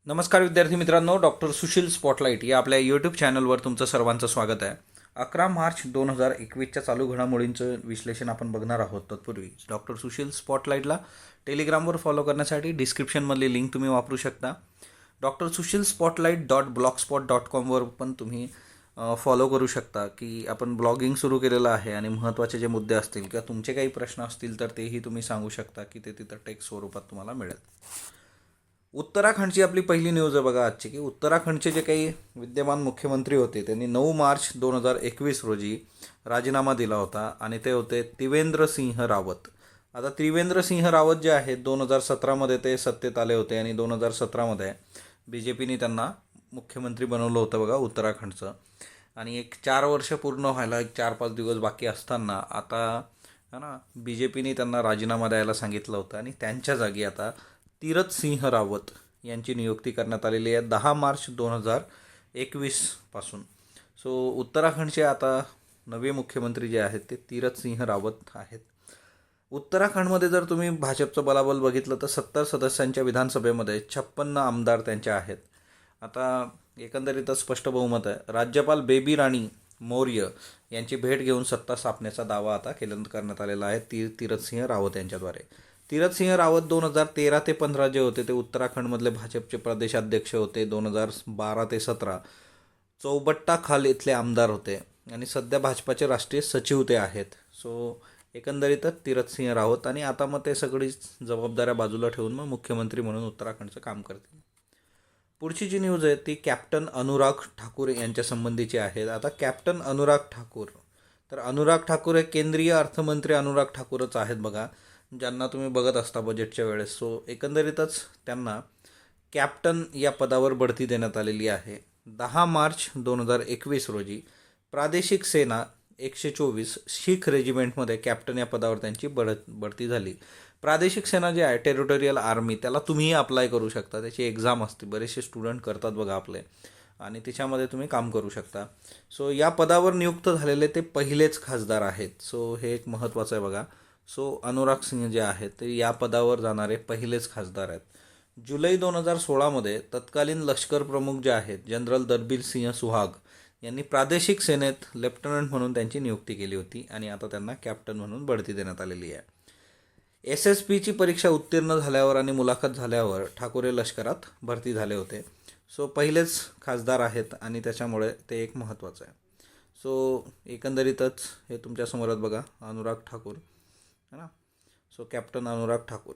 नमस्कार विद्यार्थी मित्रांनो, डॉक्टर सुशील स्पॉटलाईट या आपल्या यूट्यूब चॅनलवर तुमचं सर्वांचं स्वागत आहे. 11 मार्च 2021च्या चालू घडामोडींचं विश्लेषण आपण बघणार आहोत. तत्पूर्वी डॉक्टर सुशील स्पॉटलाईटला टेलिग्रामवर फॉलो करण्यासाठी डिस्क्रिप्शनमधली लिंक तुम्ही वापरू शकता. डॉक्टर सुशील spotlight.blogspot.com वर पण तुम्ही फॉलो करू शकता की आपण ब्लॉगिंग सुरू केलेलं आहे आणि महत्त्वाचे जे मुद्दे असतील किंवा तुमचे काही प्रश्न असतील तर तेही तुम्ही सांगू शकता की ते तिथं टेक्स्ट स्वरूपात तुम्हाला मिळेल. उत्तराखंडची आपली पहिली न्यूज आहे बघा आजची, की उत्तराखंडचे जे काही विद्यमान मुख्यमंत्री होते त्यांनी 9 मार्च 2021 रोजी राजीनामा दिला होता आणि ते होते त्रिवेंद्र सिंह रावत. आता त्रिवेंद्र सिंह रावत जे आहेत 2017मध्ये ते सत्तेत आले होते आणि 2017मध्ये BJPने त्यांना मुख्यमंत्री बनवलं होतं बघा उत्तराखंडचं. आणि एक 4 वर्ष पूर्ण व्हायला एक 4-5 दिवस बाकी असताना आता है ना BJPने त्यांना राजीनामा द्यायला सांगितलं होतं आणि त्यांच्या जागी आता तीरथ सिंह रावत यांची नियुक्ती करण्यात आलेली आहे 10 मार्च 2021 पासून. सो उत्तराखंडचे आता नवे मुख्यमंत्री जे आहेत ते तीरथ सिंह रावत आहेत. उत्तराखंडमध्ये जर तुम्ही भाजपचं बलाबल बघितलं तर 70 सदस्यांच्या विधानसभेमध्ये 56 आमदार त्यांचे आहेत. आता एकंदरीतच स्पष्ट बहुमत आहे. राज्यपाल बेबी राणी मौर्य यांची भेट घेऊन सत्ता स्थापनेचा दावा आता करण्यात आलेला आहे तीरथसिंह रावत यांच्याद्वारे. तीरथसिंह रावत 2013 ते 15 जे होते ते उत्तराखंडमधले भाजपचे प्रदेशाध्यक्ष होते. 2012 ते 17 चौबट्टा खाल इथले आमदार होते आणि सध्या भाजपाचे राष्ट्रीय सचिव ते आहेत. सो एकंदरीतच तीरथसिंह रावत आणि आता मग ते सगळी जबाबदाऱ्या बाजूला ठेवून मग मुख्यमंत्री म्हणून उत्तराखंडचं काम करतील. पुढची जी न्यूज आहे ती कॅप्टन अनुराग ठाकूर यांच्या संबंधीची आहे. आता कॅप्टन अनुराग ठाकूर, तर अनुराग ठाकूर हे केंद्रीय अर्थमंत्री अनुराग ठाकूरच आहेत बघा, ज्यांना तुम्ही बघत असता बजेटच्या वेळेस. सो एकंदरीतच त्यांना कॅप्टन या पदावर बढती देण्यात आलेली आहे. 10 मार्च 2021 रोजी प्रादेशिक सेना 124 शीख रेजिमेंटमध्ये कॅप्टन या पदावर त्यांची बढती झाली. प्रादेशिक सेना जे आहे टेरिटोरियल आर्मी, त्याला तुम्हीही अप्लाय करू शकता. त्याची एक्झाम असते, बरेचसे स्टुडंट करतात बघा आपले, आणि त्याच्यामध्ये तुम्ही काम करू शकता. सो या पदावर नियुक्त झालेले ते पहिलेच खासदार आहेत. सो हे एक महत्त्वाचं आहे बघा. सो अनुराग सिंह जे आहेत ते या पदावर जाणारे पहिलेच खासदार आहेत. जुलै 2016मध्ये तत्कालीन लष्कर प्रमुख जे आहेत जनरल दरबीर सिंह सुहाग यांनी प्रादेशिक सेनेत लेफ्टनंट म्हणून त्यांची नियुक्ती केली होती आणि आता त्यांना कॅप्टन म्हणून बढती देण्यात आलेली आहे. SSPची परीक्षा उत्तीर्ण झाल्यावर आणि मुलाखत झाल्यावर ठाकूर लष्करात भरती झाले होते. सो पहिलेच खासदार आहेत आणि त्याच्यामुळे ते एक महत्त्वाचं आहे. सो एकंदरीतच हे तुमच्यासमोर बघा अनुराग ठाकूर है ना. So captain Anurag Thakur.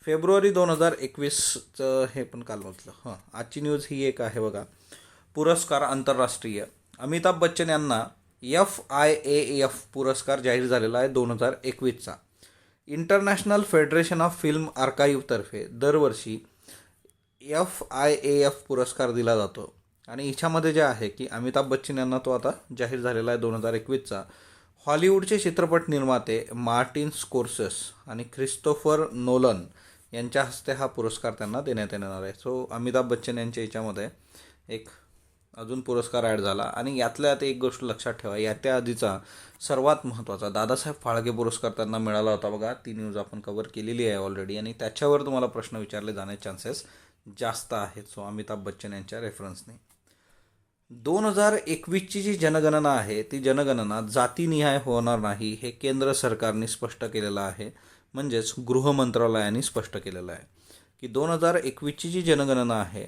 फेब्रुवारी 2021चं हे पण काल वाचलं. आजची न्यूज ही एक आहे बघा. पुरस्कार आंतरराष्ट्रीय. अमिताभ बच्चन यांना FIAF पुरस्कार जाहीर झालेला आहे 2021चा. इंटरनॅशनल फेडरेशन ऑफ फिल्म आर्काईव्हतर्फे दरवर्षी FIAF पुरस्कार दिला जातो आणि हिच्यामध्ये जे आहे की अमिताभ बच्चन यांना तो आता जाहीर झालेला आहे 2021चा. हॉलिवूडचे चित्रपट निर्माते मार्टिन स्कोर्सेस आणि ख्रिस्तोफर नोलन यांच्या हस्ते हा पुरस्कार त्यांना देण्यात येणार आहे. सो अमिताभ बच्चन यांच्या याच्यामध्ये एक अजून पुरस्कार ॲड झाला. आणि यातल्या एक गोष्ट लक्षात ठेवा, याच्या आधीचा सर्वात महत्त्वाचा दादासाहेब फाळके पुरस्कार त्यांना मिळाला होता बघा. ती न्यूज आपण कव्हर केलेली आहे ऑलरेडी आणि त्याच्यावर तुम्हाला प्रश्न विचारले जाण्याचे चान्सेस जास्त आहेत. सो अमिताभ बच्चन यांच्या रेफरन्सने 2021ची जी जनगणना आहे ती जनगणना जातीनिहाय होणार नाही हे केंद्र सरकारने स्पष्ट केलेलं आहे. म्हणजेच गृह मंत्रालयाने स्पष्ट केलेलं आहे की 2021ची जी जनगणना आहे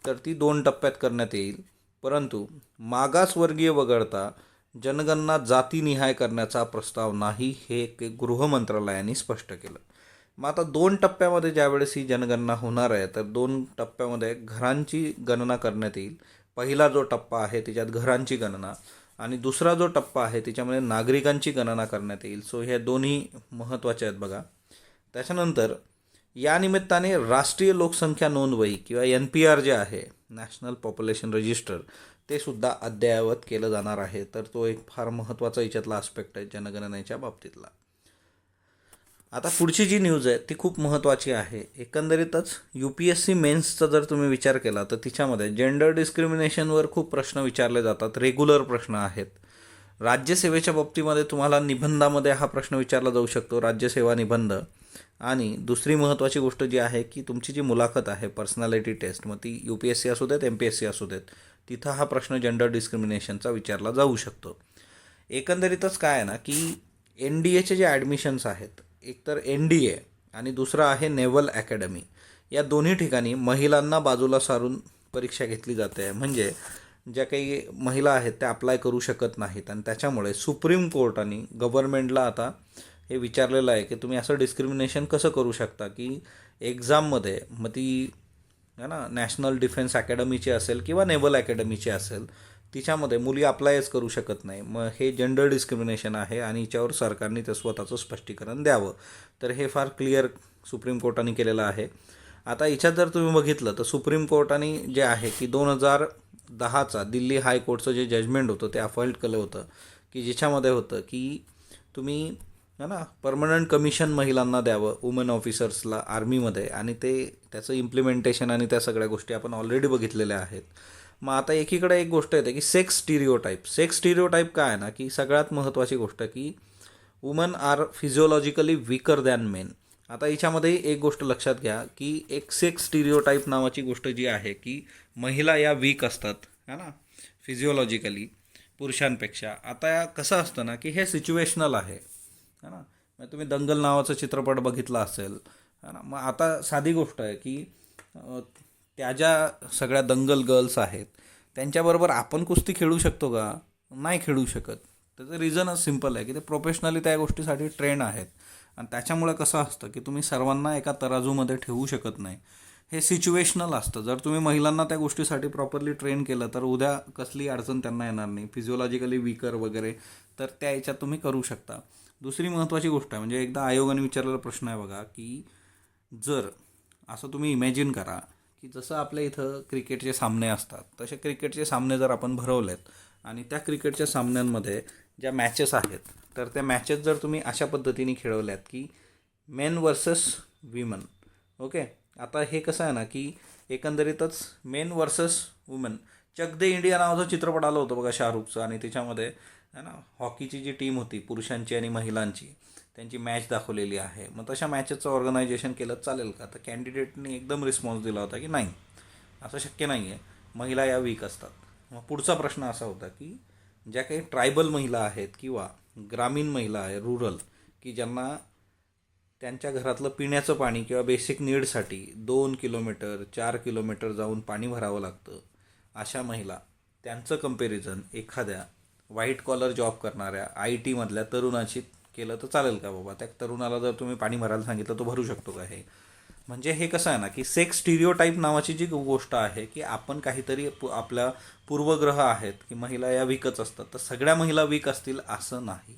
तर ती 2 टप्प्यात करण्यात येईल, परंतु मागासवर्गीय वगळता जनगणना जातीनिहाय करण्याचा प्रस्ताव नाही हे गृह मंत्रालयाने स्पष्ट केलं. मग आता 2 टप्प्यामध्ये ज्यावेळेस ही जनगणना होणार आहे तर 2 टप्प्यामध्ये घरांची गणना करण्यात येईल. पहिला जो टप्पा आहे त्याच्यात घरांची गणना आणि दुसरा जो टप्पा आहे त्याच्यामध्ये नागरिकांची गणना करण्यात येईल. सो हे दोन्ही महत्त्वाचे आहेत बघा. त्याच्यानंतर या निमित्ताने राष्ट्रीय लोकसंख्या नोंदवही किंवा NPR जे आहे नॅशनल पॉप्युलेशन रजिस्टर ते सुद्धा अद्ययावत केलं जाणार आहे. तर तो एक फार महत्त्वाचा याच्यातला आस्पेक्ट आहे जनगणनेच्या बाबतीतला. आता पुढची जी न्यूज आहे ती खूप महत्त्वाची आहे. एकंदरीतच UPSC मेन्सचा जर तुम्ही विचार केला तर तिच्यामध्ये जेंडर डिस्क्रिमिनेशनवर खूप प्रश्न विचारले जातात, रेग्युलर प्रश्न आहेत. राज्यसेवेच्या बाबतीमध्ये तुम्हाला निबंधामध्ये हा प्रश्न विचारला जाऊ शकतो, राज्यसेवा निबंध. आणि दुसरी महत्त्वाची गोष्ट जी आहे की तुमची जी मुलाखत आहे पर्सनॅलिटी टेस्ट, मग ती UPSC असू देत MPSC असू देत, तिथं हा प्रश्न जेंडर डिस्क्रिमिनेशनचा विचारला जाऊ शकतो. एकंदरीतच काय आहे ना की NDAचे जे ॲडमिशन्स आहेत, एक तर NDA आणि दुसरं आहे नेव्हल अकॅडमी, या दोन्ही ठिकाणी महिलांना बाजूला सारून परीक्षा घेतली जाते. म्हणजे ज्या काही महिला आहेत त्या अप्लाय करू शकत नाहीत आणि त्याच्यामुळे सुप्रीम कोर्टाने गव्हर्नमेंटला आता हे विचारलेलं आहे की तुम्ही असं डिस्क्रिमिनेशन कसं करू शकता की एक्झाममध्ये, मग ती है ना नॅशनल डिफेन्स अकॅडमीची असेल किंवा नेव्हल अकॅडमीची असेल, तिच्यामध्ये मुली अप्लायच करू शकत नाही. मग हे जेंडर डिस्क्रिमिनेशन आहे आणि याच्यावर सरकारने ते स्वतःचं स्पष्टीकरण द्यावं. तर हे फार क्लिअर सुप्रीम कोर्टाने केलेलं आहे. आता याच्यात जर तुम्ही बघितलं तर सुप्रीम कोर्टाने जे आहे की 2010चा दिल्ली हायकोर्टचं जे जजमेंट होतं ते अपहोल्ड केलं होतं, की ज्याच्यामध्ये होतं की तुम्ही है ना परमनंट कमिशन महिलांना द्यावं वुमेन ऑफिसर्सला आर्मीमध्ये, आणि त्याचं इम्प्लिमेंटेशन आणि त्या सगळ्या गोष्टी आपण ऑलरेडी बघितलेल्या आहेत. मग आता एकीकडे एक गोष्ट येते की सेक्स स्टिरिओटाईप काय आहे ना की सगळ्यात महत्त्वाची गोष्ट की वुमन आर फिजिओलॉजिकली विकर दॅन मेन. आता याच्यामध्ये एक गोष्ट लक्षात घ्या की एक सेक्स स्टिरिओटाईप नावाची गोष्ट जी आहे की महिला या वीक असतात है ना फिजिओलॉजिकली पुरुषांपेक्षा. आता कसं असतं ना की हे सिच्युएशनल आहे है ना. मग तुम्ही दंगल नावाचा चित्रपट बघितला असेल है ना. मग आता साधी गोष्ट आहे की त्या ज्या सगळ्या दंगल गर्ल्स आहेत त्यांच्याबरोबर आपण कुस्ती खेळू शकतो का? नाही खेळू शकत. त्याचं रिझनच सिम्पल आहे की ते प्रोफेशनली त्या गोष्टीसाठी ट्रेन आहेत आणि त्याच्यामुळे कसं असतं की तुम्ही सर्वांना एका तराजूमध्ये ठेवू शकत नाही. हे सिच्युएशनल असतं. जर तुम्ही महिलांना त्या गोष्टीसाठी प्रॉपरली ट्रेन केलं तर उद्या कसली अडचण त्यांना येणार नाही, फिजिओलॉजिकली वीकर वगैरे, तर त्या याच्यात तुम्ही करू शकता. दुसरी महत्त्वाची गोष्ट आहे म्हणजे एकदा आयोगाने विचारलेला प्रश्न आहे बघा की जर असं तुम्ही इमॅजिन करा की जसं आपल्या इथं क्रिकेटचे सामने असतात तसे क्रिकेटचे सामने जर आपण भरवलेत आणि त्या क्रिकेटच्या सामन्यांमध्ये ज्या मॅचेस आहेत तर त्या मॅचेस जर तुम्ही अशा पद्धतीने खेळवल्यात की मेन वर्सेस विमन. ओके, आता हे कसं आहे ना की एकंदरीतच मेन वर्सेस वुमेन. चक दे इंडिया नावाचा चित्रपट आलं होतं बघा शाहरुखचं, आणि त्याच्यामध्ये है ना हॉकीची जी टीम होती पुरुषांची आणि महिलांची त्यांची मॅच दाखवलेली आहे. मग तशा मॅचेसचं ऑर्गनायझेशन केलं चालेल का? तर कॅन्डिडेटनी एकदम रिस्पॉन्स दिला होता की नाही, असं शक्य नाही आहे, महिला या वीक असतात. मग पुढचा प्रश्न असा होता की ज्या काही ट्रायबल महिला आहेत किंवा ग्रामीण महिला आहे रुरल, की ज्यांना त्यांच्या घरातलं पिण्याचं पाणी किंवा बेसिक नीडसाठी 2 किलोमीटर 4 किलोमीटर जाऊन पाणी भरावं लागतं, अशा महिला, त्यांचं कंपॅरिझन एखाद्या व्हाईट कॉलर जॉब करणाऱ्या IT मधल्या तरुणाशी केलं तर चालेल का बाबा? त्या तरुणाला जर तुम्ही पाणी भरायला सांगितलं तो भरू शकतो का? हे म्हणजे हे कसं आहे ना की सेक्स स्टिरिओटाईप नावाची जी गोष्ट आहे की आपण काहीतरी आपल्या पूर्वग्रह आहेत की महिला या वीकच असतात, तर सगळ्या महिला वीक असतील असं नाही.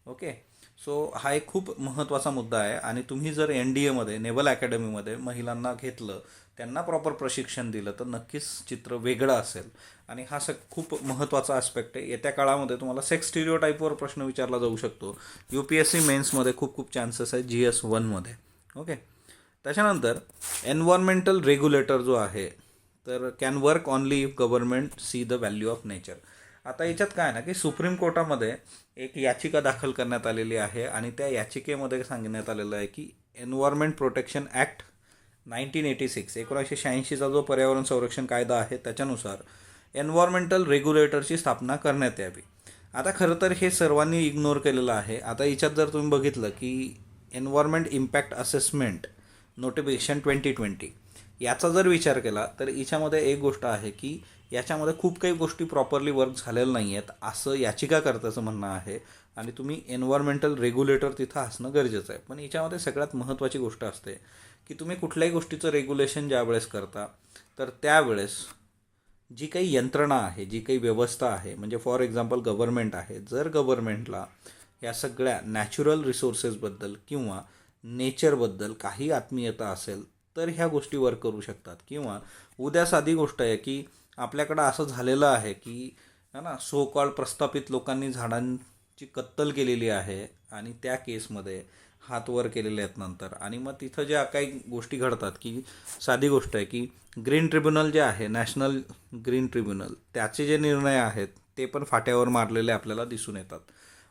ओके, सो हा एक खूप महत्त्वाचा मुद्दा आहे. आणि तुम्ही जर NDAमध्ये नेव्हल अकॅडमीमध्ये महिलांना घेतलं, त्यांना प्रॉपर प्रशिक्षण दिलं तर नक्कीच चित्र वेगळं असेल. आणि हा खूप महत्त्वाचा आस्पेक्ट आहे. येत्या काळामध्ये तुम्हाला सेक्स स्टिरिओटाईपवर प्रश्न विचारला जाऊ शकतो. UPSC मेन्समध्ये खूप खूप चान्सेस आहेत GS1मध्ये. ओके, त्याच्यानंतर एन्व्हायरमेंटल रेग्युलेटर जो आहे तर can work only if government see the value of nature. आता याच्यात काय ना की सुप्रीम कोर्टामध्ये एक याचिका दाखल करण्यात आलेली आहे आणि त्या याचिकेमध्ये सांगण्यात आलेलं आहे की एन्व्हायरमेंट प्रोटेक्शन ॲक्ट 1986 जो पर्यावरण संरक्षण कायदा आहे त्याच्यानुसार एन्व्हायरमेंटल रेग्युलेटरची स्थापना करण्यात यावी. आता खरं तर हे सर्वांनी इग्नोर केलेलं आहे. आता याच्यात जर तुम्ही बघितलं की एन्व्हायरमेंट इम्पॅक्ट असेसमेंट नोटिफिकेशन 2020 याचा जर विचार केला तर याच्यामध्ये एक गोष्ट आहे की याच्यामध्ये खूप काही गोष्टी प्रॉपरली वर्क झालेल्या नाही आहेत असं याचिकाकर्त्याचं म्हणणं आहे. आणि तुम्ही एन्व्हायरमेंटल रेग्युलेटर तिथं असणं गरजेचं आहे. पण याच्यामध्ये सगळ्यात महत्त्वाची गोष्ट असते की तुम्ही कुठल्याही गोष्टीचं रेग्युलेशन ज्यावेळेस करता तर त्यावेळेस जी काही यंत्रणा आहे, जी काही व्यवस्था आहे, म्हणजे फॉर एक्झाम्पल गव्हर्नमेंट आहे, जर गव्हर्नमेंटला या सगळ्या नॅचरल रिसोर्सेसबद्दल किंवा नेचरबद्दल काही आत्मीयता असेल तर ह्या गोष्टी वर्क करू शकतात. किंवा उद्या साधी गोष्ट आहे की आपल्याकडं असं झालेलं आहे की है ना सो कॉल्ड प्रस्थापित लोकांनी झाडांची कत्तल केलेली आहे आणि त्या केसमध्ये हात वर केलेले आहेत नंतर, आणि मग तिथं ज्या काही गोष्टी घडतात की साधी गोष्ट आहे की ग्रीन ट्रिब्युनल जे आहे, नॅशनल ग्रीन ट्रिब्युनल, त्याचे जे निर्णय आहेत ते पण फाट्यावर मारलेले आपल्याला दिसून येतात.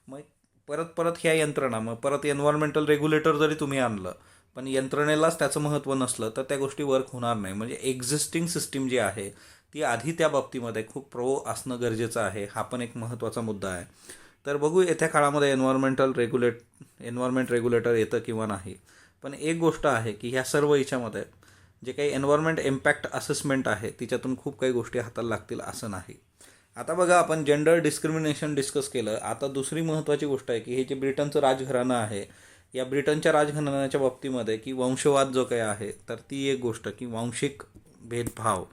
मग परत ह्या यंत्रणा, मग परत एन्व्हायरमेंटल रेग्युलेटर जरी तुम्ही आणलं पण यंत्रणेलाच त्याचं महत्त्व नसलं तर त्या गोष्टी वर्क होणार नाही. म्हणजे एक्झिस्टिंग सिस्टीम जी आहे ती आधी त्या बाबतीमध्ये खूप प्रो असणं गरजेचं आहे. हा पण एक महत्त्वाचा मुद्दा आहे. तर बघू येत्या काळामध्ये एन्व्हायरमेंट रेग्युलेटर येतं किंवा नाही. पण एक गोष्ट आहे की ह्या सर्व याच्यामध्ये जे काही एन्व्हायरमेंट इम्पॅक्ट असेसमेंट आहे तिच्यातून खूप काही गोष्टी हाताला लागतील असं नाही. आता बघा आपण जेंडर डिस्क्रिमिनेशन डिस्कस केलं. आता दुसरी महत्त्वाची गोष्ट आहे की हे जे ब्रिटनचं राजघराणं आहे या ब्रिटनच्या राजघराण्याच्या बाबतीमध्ये की वंशवाद जो काही आहे तर ती एक गोष्ट की वांशिक भेदभाव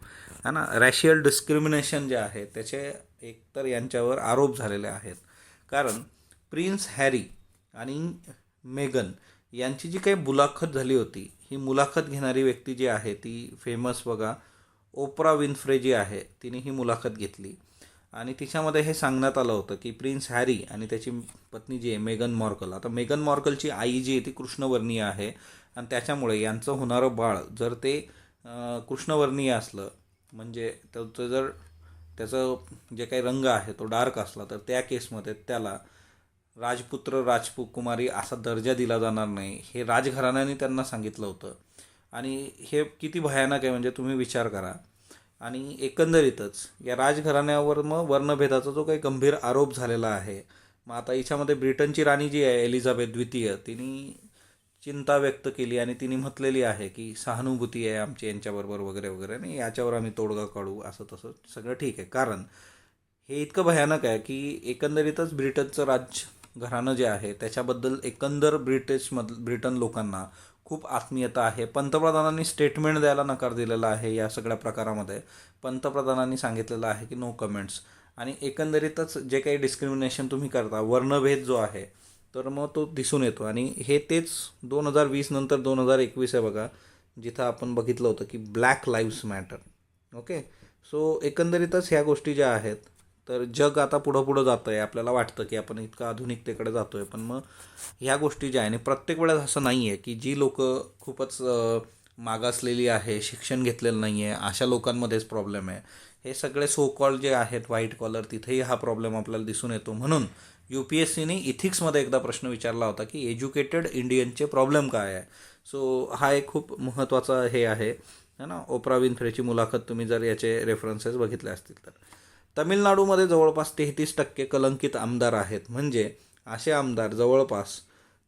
है ना, रॅशियल डिस्क्रिमिनेशन जे आहे त्याचे एकतर यांच्यावर आरोप झालेले आहेत. कारण प्रिन्स हॅरी आणि मेगन यांची जी काही मुलाखत झाली होती ही मुलाखत घेणारी व्यक्ती जी आहे ती फेमस बघा ओप्रा विन्फ्रे जी आहे तिने ही मुलाखत घेतली आणि तिच्यामध्ये हे सांगण्यात आलं होतं की प्रिन्स हॅरी आणि त्याची पत्नी जी आहे मेगन मॉर्कल, आता मेगन मॉर्कलची आई जी आहे ती कृष्णवर्णीय आहे आणि त्याच्यामुळे यांचं होणारं बाळ जर ते कृष्णवर्णीय असलं म्हणजे त्याचं जे काही रंग आहे तो डार्क असला तर त्या केसमध्ये त्याला राजपुत्र राजकुमारी असा दर्जा दिला जाणार नाही हे राजघराण्याने त्यांना सांगितलं होतं. आणि हे किती भयानक आहे म्हणजे तुम्ही विचार करा. आणि एकंदरीतच या राजघराण्यावर मग वर्णभेदाचा जो काही गंभीर आरोप झालेला आहे. मग आता याच्यामध्ये ब्रिटनची राणी जी आहे एलिझाबेथ द्वितीय तिने चिंता व्यक्त केली आणि तिने म्हटलेली आहे की सहानुभूती आहे आमची यांच्याबरोबर वगैरे वगैरे आणि याच्यावर आम्ही तोडगा काढू असं तसं सगळं ठीक आहे. कारण हे इतकं भयानक आहे की एकंदरीतच ब्रिटनचं राजघराणं जे आहे त्याच्याबद्दल एकंदर ब्रिटन लोकांना खूप आत्मीयता आहे. पंतप्रधानांनी स्टेटमेंट द्यायला नकार दिलेला आहे या सगळ्या प्रकारामध्ये. पंतप्रधानांनी सांगितलेलं आहे की नो कमेंट्स. आणि एकंदरीतच जे काही डिस्क्रिमिनेशन तुम्ही करता वर्णभेद जो आहे तर मग तो दिसून येतो. आणि हे तेच 2020 नंतर 2021 आहे बघा जिथं आपण बघितलं होतं की black lives matter. Okay, so एकंदरीतच ह्या गोष्टी ज्या आहेत तर जग आता पुढं जातं आहे. आपल्याला वाटतं की आपण इतकं आधुनिकतेकडे जातो आहे पण मग ह्या गोष्टी ज्या आहे आणि प्रत्येक वेळेस असं नाही आहे की जी लोकं खूपच मागासलेली आहे, शिक्षण घेतलेलं नाही आहे अशा लोकांमध्येच प्रॉब्लेम आहे. हे सगळे सो कॉल जे आहेत व्हाईट कॉलर तिथेही हा प्रॉब्लेम आपल्याला दिसून येतो. म्हणून UPSCने इथिक्समध्ये एकदा प्रश्न विचारला होता की एज्युकेटेड इंडियनचे प्रॉब्लेम काय आहे. सो हा एक खूप महत्त्वाचा हे आहे ना. ओप्रा विन्फ्रेची मुलाखत तुम्ही जर याचे रेफरन्सेस बघितले असतील तर. तमिळनाडूमध्ये जवळपास 33% कलंकित आमदार आहेत. म्हणजे असे आमदार जवळपास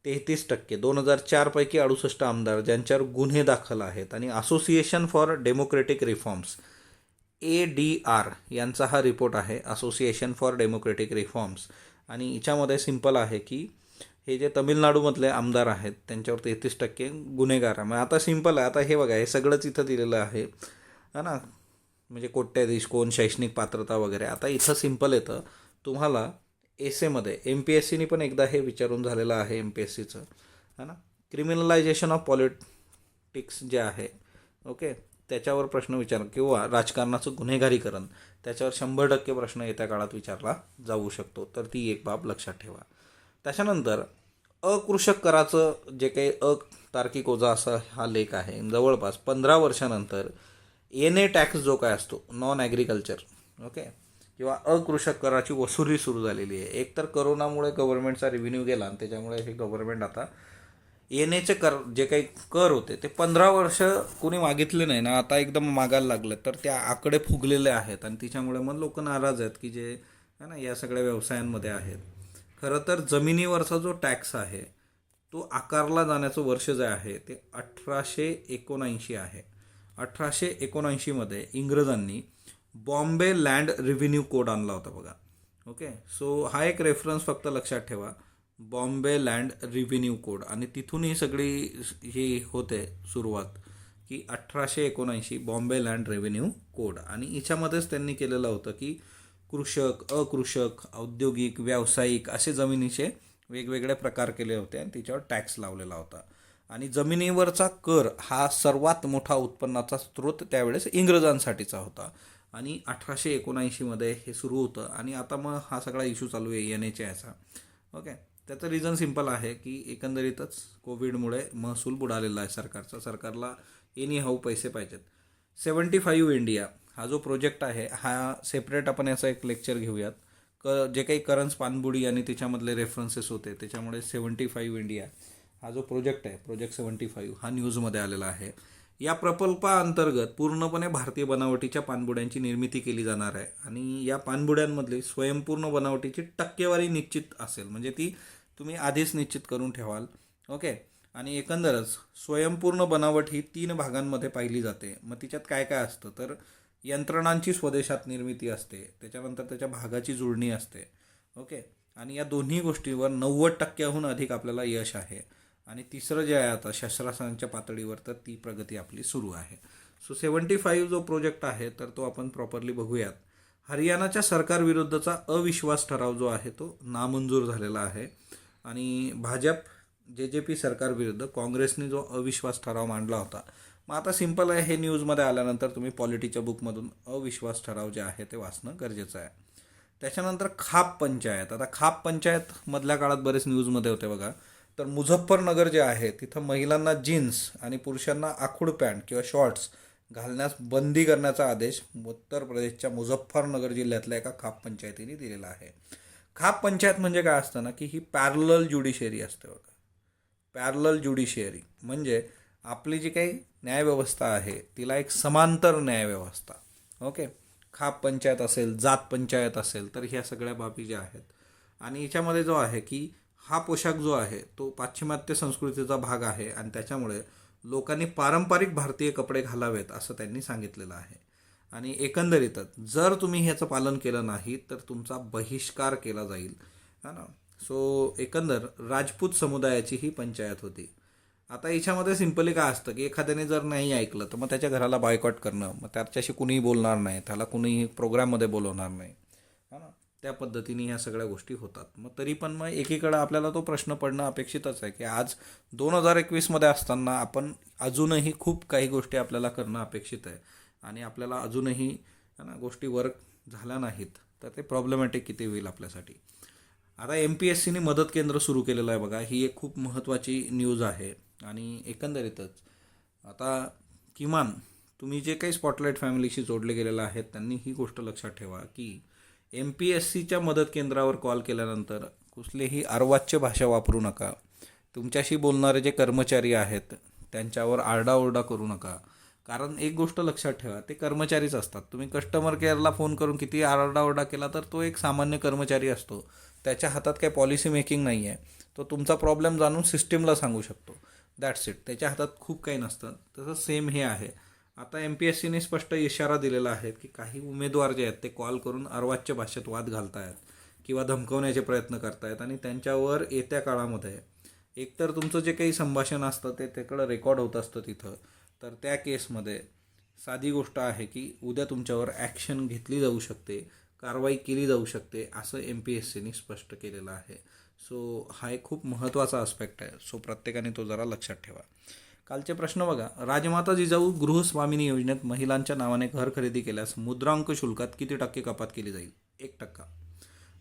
33%, 2004 पैकी 68 आमदार ज्यांच्यावर गुन्हे दाखल आहेत. आणि association for democratic reforms ADR यांचा हा रिपोर्ट आहे, असोसिएशन फॉर डेमोक्रेटिक रिफॉर्म्स. आणि याच्यामध्ये सिंपल आहे की हे जे तमिळनाडूमधले आमदार आहेत त्यांच्यावर 33% गुन्हेगार आहे. मग आता सिंपल आहे. आता हे बघा हे सगळंच इथं दिलेलं आहे ना, म्हणजे कोट्याधीश कोण, शैक्षणिक पात्रता वगैरे. आता इथं सिंपल येतं तुम्हाला एसेमध्ये. MPSCनी पण एकदा हे विचारून झालेलं आहे MPSCचं है ना. क्रिमिनलायझेशन ऑफ पॉलिटिक्स जे आहे ओके त्याच्यावर प्रश्न विचार किंवा राजकारणाचं गुन्हेगारीकरण त्याच्यावर 100% प्रश्न येत्या काळात विचारला जाऊ शकतो. तर ती एक बाब लक्षात ठेवा. त्याच्यानंतर अकृषक कराचं जे काही अतार्किक ओझा असा हा लेख आहे. जवळपास 15 वर्षानंतर NA टॅक्स जो काय असतो नॉन ॲग्रिकल्चर ओके किंवा अकृषक कराची वसुली सुरू झालेली आहे. एक तर करोनामुळे गव्हर्नमेंटचा रेव्हेन्यू गेला आणि त्याच्यामुळे हे गव्हर्नमेंट आता NAचे कर जे काही कर होते ते 15 वर्ष कोणी मागितले नाही ना आता एकदम मागायला लागलं तर त्या आकडे फुगलेले आहेत. आणि त्याच्यामुळे मग लोक नाराज आहेत की जे है ना या सगळ्या व्यवसायांमध्ये आहेत. खरं तर जमिनीवरचा जो टॅक्स आहे तो आकारला जाण्याचं वर्ष जे आहे ते 1879 आहे. 1879मध्ये इंग्रजांनी बॉम्बे लँड रेव्हेन्यू कोड आणला होता बघा. ओके, सो हा एक रेफरन्स फक्त लक्षात ठेवा, बॉम्बे लँड रेव्हेन्यू कोड. आणि तिथून ही सगळी ही होते सुरुवात की 1879 बॉम्बे लँड रेव्हेन्यू कोड. आणि याच्यामध्येच त्यांनी केलेलं होतं की कृषक, अकृषक, औद्योगिक, व्यावसायिक असे जमिनीचे वेगवेगळे प्रकार केले होते आणि त्याच्यावर टॅक्स लावलेला होता. आणि जमिनीवरचा कर हा सर्वात मोठा उत्पन्नाचा स्रोत त्यावेळेस इंग्रजांसाठीचा होता. आणि 1879मध्ये हे सुरू होतं. आणि आता मग हा सगळा इश्यू चालू आहे NAच्या याचा. ओके, त्याचं रिझन सिंपल आहे की एकंदरीतच कोविडमुळे महसूल बुडालेला आहे सरकारचा. सरकारला एनी हाऊ पैसे पाहिजेत. 75 इंडिया हा जो प्रोजेक्ट आहे हा सेपरेट आपण याचा एक लेक्चर घेऊयात. जे काही करन्स पानबुडी आणि त्याच्यामधले रेफरन्सेस होते त्याच्यामुळे 75 इंडिया हा जो प्रोजेक्ट आहे प्रोजेक्ट 75 हा न्यूजमध्ये आलेला आहे. या प्रकल्पाअंतर्गत पूर्णपणे भारतीय बनावटीच्या पाणबुड्यांची निर्मिती केली जाणार आहे आणि या पाणबुड्यांमधली स्वयंपूर्ण बनावटीची टक्केवारी निश्चित असेल, म्हणजे ती तुम्ही आधीच निश्चित करून ठेवाल. ओके. आणि एकंदरच स्वयंपूर्ण बनावट ही 3 भागांमध्ये पाहिली जाते. मग तिच्यात काय काय असतं तर यंत्रणांची स्वदेशात निर्मिती असते, त्याच्यानंतर त्याच्या भागाची जुळणी असते. ओके. आणि या दोन्ही गोष्टीवर 90% अधिक आपल्याला यश आहे. आणि तिसरं जे आहे आता शस्त्रास्त्रांच्या पातळीवर तर ती प्रगती आपली सुरू आहे. सो 75 जो प्रोजेक्ट आहे तर तो आपण प्रॉपरली बघूयात. हरियाणाच्या सरकारविरुद्धचा अविश्वास ठराव जो आहे तो नामंजूर झालेला आहे आणि भाजप JJP सरकारविरुद्ध काँग्रेसने जो अविश्वास ठराव मांडला होता. मग आता सिंपल आहे, हे न्यूजमध्ये आल्यानंतर तुम्ही पॉलिटीच्या बुकमधून अविश्वास ठराव जे आहे ते वाचणं गरजेचं आहे. त्याच्यानंतर खाप पंचायत. आता खाप पंचायत मधल्या काळात बरेच न्यूजमध्ये होते बघा. तर मुझफ्फरनगर जे आहे तिथं महिलांना जीन्स आणि पुरुषांना आखूड पॅन्ट किंवा शॉर्ट्स घालण्यास बंदी करण्याचा आदेश उत्तर प्रदेशच्या मुझफ्फरनगर जिल्ह्यातल्या एका खाप पंचायतीने दिलेला आहे. खाप पंचायत म्हणजे काय असतं ना, की ही पॅरलल ज्युडिशियरी असते बघा. पॅरलल ज्युडिशियरी म्हणजे आपली जी काही न्यायव्यवस्था आहे तिला एक समांतर न्यायव्यवस्था. ओके. खाप पंचायत असेल, जात पंचायत असेल, तर ह्या सगळ्या बाबी ज्या आहेत. आणि याच्यामध्ये जो आहे की हा पोशाख जो आहे तो पाश्चिमात्य संस्कृतीचा भाग आहे आणि त्याच्यामुळे लोकांनी पारंपरिक भारतीय कपडे घालावेत असं त्यांनी सांगितलेलं आहे. आणि एकंदरीतच जर तुम्ही ह्याचं पालन केलं नाही तर तुमचा बहिष्कार केला जाईल, है ना. सो एकंदर राजपूत समुदायाची ही पंचायत होती. आता याच्यामध्ये सिंपली काय असतं की एखाद्याने जर नाही ऐकलं तर मग त्याच्या घराला बायकॉट करणं, मग त्याच्याशी कुणीही बोलणार नाही, त्याला कुणीही प्रोग्राममध्ये बोलवणार नाही, है ना. त्या पद्धतीने ह्या सगळ्या गोष्टी होतात. मग तरी पण मग एकीकडे आपल्याला तो प्रश्न पडणं अपेक्षितच आहे की आज 2021मध्ये असताना आपण अजूनही खूप काही गोष्टी आपल्याला करणं अपेक्षित आहे आणि आपल्याला अजूनही गोष्टी वर्क झाल्या नाहीत तर ते प्रॉब्लेमॅटिक किती होईल आपल्यासाठी. आता MPSCने मदत केंद्र सुरू केलेलं आहे बघा. ही एक खूप महत्त्वाची न्यूज आहे आणि एकंदरीतच आता किमान तुम्ही जे काही स्पॉटलाईट फॅमिलीशी जोडले गेलेलं आहेत त्यांनी ही गोष्ट लक्षात ठेवा की MPSCच्या मदत केंद्रावर कॉल केल्यानंतर कुठलीही अर्वाच्य भाषा वापरू नका. तुमच्याशी बोलणारे जे कर्मचारी आहेत त्यांच्यावर आरडाओरडा करू नका. कारण एक गोष्ट लक्षात ठेवा, ते कर्मचारीच असतात. तुम्ही कस्टमर केअरला फोन करून किती आरडाओरडा केला तर तो एक सामान्य कर्मचारी असतो. त्याच्या हातात काही पॉलिसी मेकिंग नाही आहे. तो तुमचा प्रॉब्लेम जाणून सिस्टीमला सांगू शकतो. That's it. त्याच्या हातात खूप काही नसतं. तसं सेम हे आहे. आता MPSCने स्पष्ट इशारा दिलेला आहे की काही उमेदवार जे आहेत ते कॉल करून अर्वाच्य भाषेत वाद घालतायत किंवा धमकवण्याचे प्रयत्न करतायत आणि त्यांच्यावर येत्या काळामध्ये एकतर तुमचं जे काही संभाषण असतं ते त्याकडं रेकॉर्ड होत असतं तिथं, तर त्या केसमध्ये साधी गोष्ट आहे की उद्या तुमच्यावर ॲक्शन घेतली जाऊ शकते, कारवाई केली जाऊ शकते असं MPSCने स्पष्ट केलेलं आहे. सो हा एक खूप महत्त्वाचा आस्पेक्ट आहे. सो प्रत्येकाने तो जरा लक्षात ठेवा. कालचे प्रश्न बघा. राजमाता जिजाऊ गृहस्वामिनी योजनेत महिलांच्या नावाने घर खरेदी केल्यास मुद्रांक शुल्कात किती टक्के कपात केली जाईल? 1%.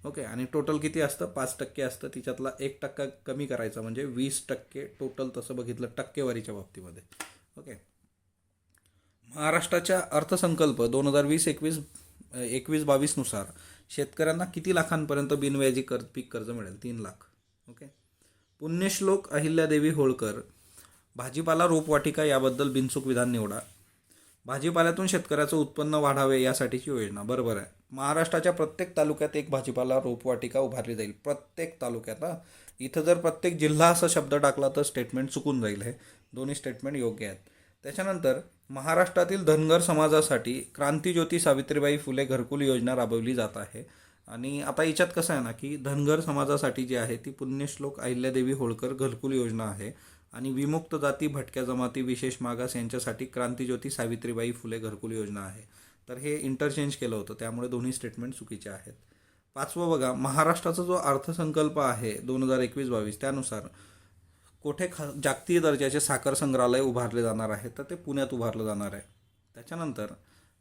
ओके. आणि टोटल किती असतं? 5% असतं. तिच्यातला 1% कमी करायचा म्हणजे 20% टोटल, तसं बघितलं टक्केवारीच्या बाबतीमध्ये. ओके. महाराष्ट्राच्या अर्थसंकल्प 2021-22 नुसार शेतकऱ्यांना किती लाखांपर्यंत बिनव्याजी पीक कर्ज मिळेल? 3 लाख. ओके. पुण्यश्लोक अहिल्यादेवी होळकर भाजीपाला रोपवाटिका याबद्दल बिनचूक विधान निवडा. भाजीपाल्यातून शेतकऱ्याचं उत्पन्न वाढावे यासाठीची योजना. बरोबर आहे. महाराष्ट्राच्या प्रत्येक तालुक्यात एक भाजीपाला रोपवाटिका उभारली जाईल. प्रत्येक तालुक्यात. इथं जर प्रत्येक जिल्हा असा शब्द टाकला तर स्टेटमेंट चुकून जाईल. हे दोन्ही स्टेटमेंट योग्य आहेत. त्याच्यानंतर महाराष्ट्रातील धनगर समाजासाठी क्रांतीज्योती सावित्रीबाई फुले घरकुल योजना राबवली जात आहे. आणि आता याच्यात कसं आहे ना की धनगर समाजासाठी जी आहे ती पुण्यश्लोक अहिल्यादेवी होळकर घरकुल योजना आहे आणि विमुक्त जाती, भटक्या जमाती, विशेष मागास यांच्यासाठी क्रांतीज्योती सावित्रीबाई फुले घरकुल योजना आहे. तर हे इंटरचेंज केलं होतं, त्यामुळे दोन्ही स्टेटमेंट चुकीचे आहेत. 5वं बघा. महाराष्ट्राचा जो अर्थसंकल्प आहे 2021-22 त्यानुसार कोठे जागतिक दर्जाचे साखर संग्रहालय उभारले जाणार आहे तर ते पुण्यात उभारलं जाणार आहे. त्याच्यानंतर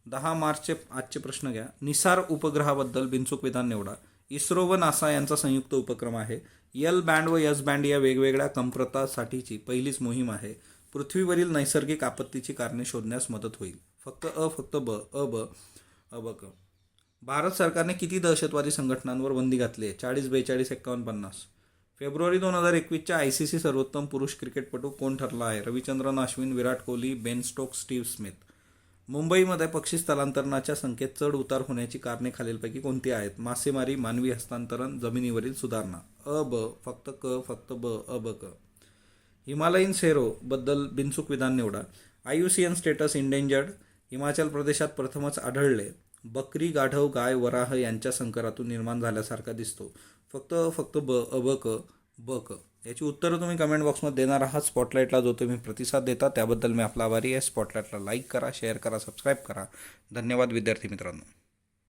10 मार्चचे आजचे प्रश्न घ्या. निसार उपग्रहाबद्दल बिनचूक विधान निवडा. इस्रो व नासा यांचा संयुक्त उपक्रम आहे. L बँड व S बँड या वेगवेगळ्या कंप्रतासाठीची पहिलीच मोहीम आहे. पृथ्वीवरील नैसर्गिक आपत्तीची कारणे शोधण्यास मदत होईल. फक्त ब क. भारत सरकारने किती दहशतवादी संघटनांवर बंदी घातली आहे? 40, 42, 51, 50. फेब्रुवारी 2021च्या ICC सर्वोत्तम पुरुष क्रिकेटपटू कोण ठरला आहे? रविचंद्रन अश्विन, विराट कोहली, बेन स्टोक्स, स्टीव्ह स्मिथ. मुंबईमध्ये पक्षी स्थलांतरणाच्या संख्येत चढ उतार होण्याची कारणे खालीलपैकी कोणती आहेत? मासेमारी, मानवी हस्तांतरण, जमिनीवरील सुधारणा. अ ब फक्त क फक्त ब अ ब क. हिमालयीन सेरो बद्दल बिनचूक विधान निवडा. IUCN status endangered. हिमाचल प्रदेशात प्रथमच आढळले. बकरी, गाढव, गाय, वराह यांच्या संकरातून निर्माण झाल्यासारखा दिसतो. फक्त ब अ ब क ब क. याची उत्तरं तुम्ही कमेंट बॉक्समध्ये देणार आहात. स्पॉटलाईटला जो तुम्ही प्रतिसाद देता त्याबद्दल मी आपला आभारी आहे. स्पॉटलाईटला लाईक करा, शेअर करा, सबस्क्राईब करा. धन्यवाद विद्यार्थी मित्रांनो.